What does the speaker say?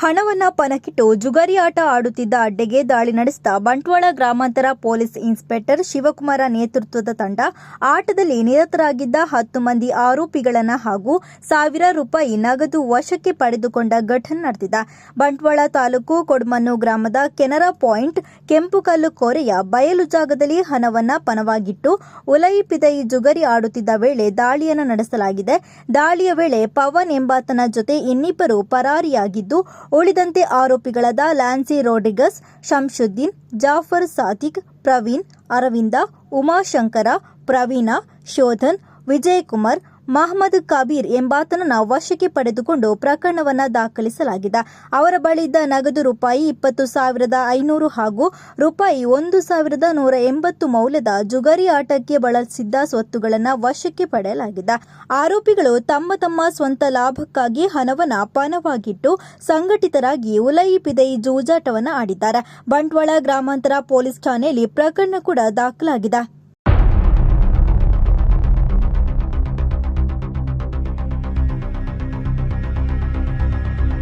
ಹಣವನ್ನ ಪಣಕ್ಕಿಟ್ಟು ಜುಗಾರಿ ಆಟ ಆಡುತ್ತಿದ್ದ ಅಡ್ಡೆಗೆ ದಾಳಿ ನಡೆಸಿದ ಬಂಟ್ವಾಳ ಗ್ರಾಮಾಂತರ ಪೊಲೀಸ್ ಇನ್ಸ್ಪೆಕ್ಟರ್ ಶಿವಕುಮಾರ ನೇತೃತ್ವದ ತಂಡ ಆಟದಲ್ಲಿ ನಿರತರಾಗಿದ್ದ 10 ಮಂದಿ ಆರೋಪಿಗಳನ್ನು ಹಾಗೂ ಸಾವಿರಾರು ರೂಪಾಯಿ ನಗದು ವಶಕ್ಕೆ ಪಡೆದುಕೊಂಡ ಘಟನೆ ನಡೆದಿದೆ. ಬಂಟ್ವಾಳ ತಾಲೂಕು ಕೊಡಮನ್ನು ಗ್ರಾಮದ ಕೆನರಾ ಪಾಯಿಂಟ್ ಕೆಂಪುಕಲ್ಲು ಕೋರೆಯ ಬಯಲು ಜಾಗದಲ್ಲಿ ಹಣವನ್ನ ಪಣವಾಗಿಟ್ಟು ಉಲೈ ಪಿದೈ ಜುಗಾರಿ ಆಡುತ್ತಿದ್ದ ವೇಳೆ ದಾಳಿಯನ್ನು ನಡೆಸಲಾಗಿದೆ. ದಾಳಿಯ ವೇಳೆ ಪವನ್ ಎಂಬಾತನ ಜೊತೆ ಇನ್ನಿಬ್ಬರು ಪರಾರಿಯಾಗಿದ್ದು, ಉಳಿದಂತೆ ಆರೋಪಿಗಳಾದ ಲ್ಯಾನ್ಸಿ ರೋಡ್ರಿಗಸ್, ಶಂಶುದ್ದೀನ್, ಜಾಫರ್ ಸಾದಿಕ್, ಪ್ರವೀಣ್, ಅರವಿಂದ, ಉಮಾಶಂಕರ, ಪ್ರವೀಣ, ಶೋಧನ್, ವಿಜಯಕುಮಾರ್, ಮಹಮ್ಮದ್ ಕಬೀರ್ ಎಂಬಾತನನ್ನ ವಶಕ್ಕೆ ಪಡೆದುಕೊಂಡು ಪ್ರಕರಣವನ್ನು ದಾಖಲಿಸಲಾಗಿದೆ. ಅವರ ಬಳಿಯಿದ್ದ ನಗದು ರೂಪಾಯಿ 20,500 ಹಾಗೂ ರೂಪಾಯಿ 1,180 ಮೌಲ್ಯದ ಜುಗಾರಿ ಆಟಕ್ಕೆ ಬಳಸಿದ್ದ ಸ್ವತ್ತುಗಳನ್ನು ವಶಕ್ಕೆ ಪಡೆಯಲಾಗಿದೆ. ಆರೋಪಿಗಳು ತಮ್ಮ ಸ್ವಂತ ಲಾಭಕ್ಕಾಗಿ ಹಣವನ್ನು ಪಣವಾಗಿಟ್ಟು ಸಂಘಟಿತರಾಗಿ ಉಲೈ ಪಿದೈ ಜೂಜಾಟವನ್ನು ಆಡಿದ್ದಾರೆ. ಬಂಟ್ವಾಳ ಗ್ರಾಮಾಂತರ ಪೊಲೀಸ್ ಠಾಣೆಯಲ್ಲಿ ಪ್ರಕರಣ ಕೂಡ ದಾಖಲಾಗಿದೆ.